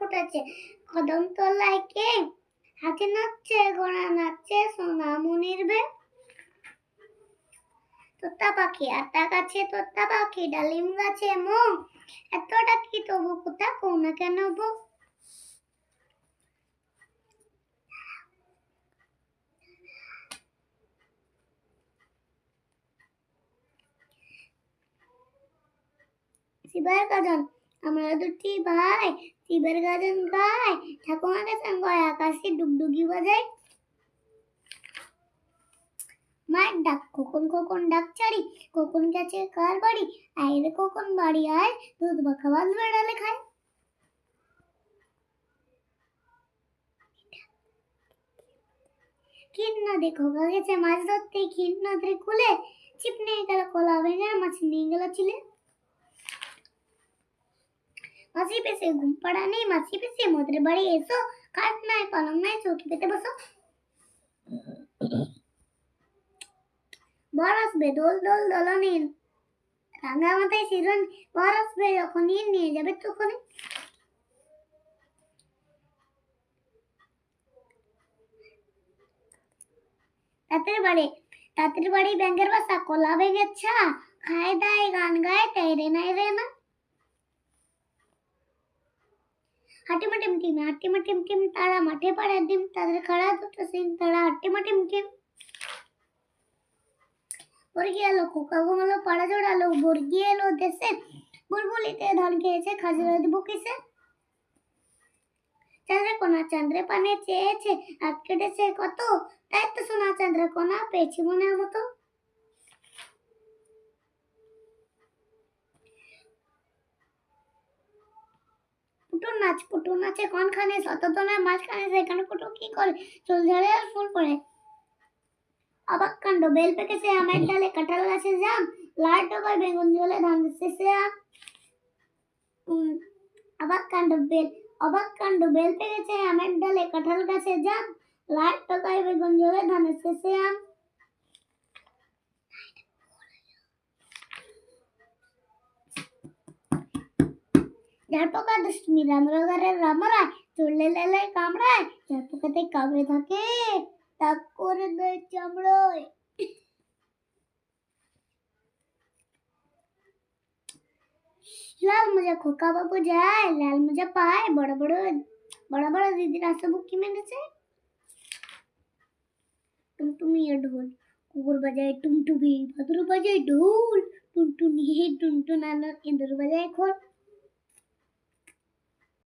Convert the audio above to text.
উঠেছে, কদম তলায় কে, হাতি নাচছে, ঘোড়া নাচছে, সোনামণির বে। তোতা পাখি আতা গাছে, তোতা পাখি ডালিম গাছে মো, এত ডাকি তবু কোথা কও না কেন বউ। শিবের গাজন, আমরা দুটি ভাই, শিবের গাজন গায়, ঠাকুমা গেছেন গয় আকাশে ডুগডুগি বাজায়। মায়ের ডাক খোকন খোকন ডাক ছাড়ি, খোকন গেছে কার বাড়ি, আয় রে খোকন বাড়ি আয়, দুধ মাখা ভাত বেড়ালে খায়। ক্ষীর নদী খোকা গেছে মাছ ধরতে, ক্ষীর নদীর কুলে, ছিপ নিয়ে গেল কলা ভেঙে, মাছ নিয়ে গেল চিলে। মাছি পেছে ঘুম পাড়া নেই, মাছি পেছে মোদের বাড়ি এসো, খাট নাই পালং নাই চৌকি পেতে বসো। বর আসবে দোল দোল দোলনি, রাঙা মাথায় শিরোন, বর আসবে যখনই নিয়ে যাবে তখনই। তাঁতের বাড়ি ব্যাঙের বাসা, কলা ভেঙে ছা, খায় দায় গান গায় তেরে নাই রে না। হাটিমা টিম টিম, হাটিমা টিম টিম, তারা মাঠে পাড়ে ডিম, তাদের খাড়া দুটো সিং, তারা হাটিমা টিম টিম। বর্গি এলো খোকা ঘুমালো, পাড়া জোড়ালো, বর্গি এলো দেশে, বুলবুলিতে ধান খেয়েছে, খাজুরা দিব কিসে। চন্দ্রে কোনা চন্দ্রে পানে চেয়েছে, হাত কেটেছে কত, তাই তো সোনা চন্দ্রে কোনা পেয়েছি মনের মতো। পুটুর নাচে কোনখানে, শততনের মাঝখানে, সেখানে পুটু কি করে, চুল ঝাড়ে আর ফুল পড়ে। অবাক কাণ্ড, বেল পেকেছে আমের ডালে, কাঁঠাল গাছে জাম, লাল টগায় বেগুন ঝোলে, ধান শেষে আম। অবাক কাণ্ড, বেল পেকেছে আমের ডালে, কাঁঠাল গাছে জাম, লাল টগায় বেগুন ঝোলে, ধান শেষে আম। ঝাড় পোকা দুষ্টুমি রামরগারের রামরায়, চড়লে লেলে কামড়ায়, ঝাড় পোকাতে কামড়ে থাকে, তাক করে দেয় চামড়ায়। লাল মোজা খোকা বাবু যায়, লাল মোজা পায়, বড় বড় দিদিরা সব উকি মেরেছে। টুনটুনি ঢোল, কুকুর বাজায় টুনটুনি, ভাদুর বাজায় ঢোল, টুনটুনি টুনটুনানো, ইঁদুর বাজায় খোল।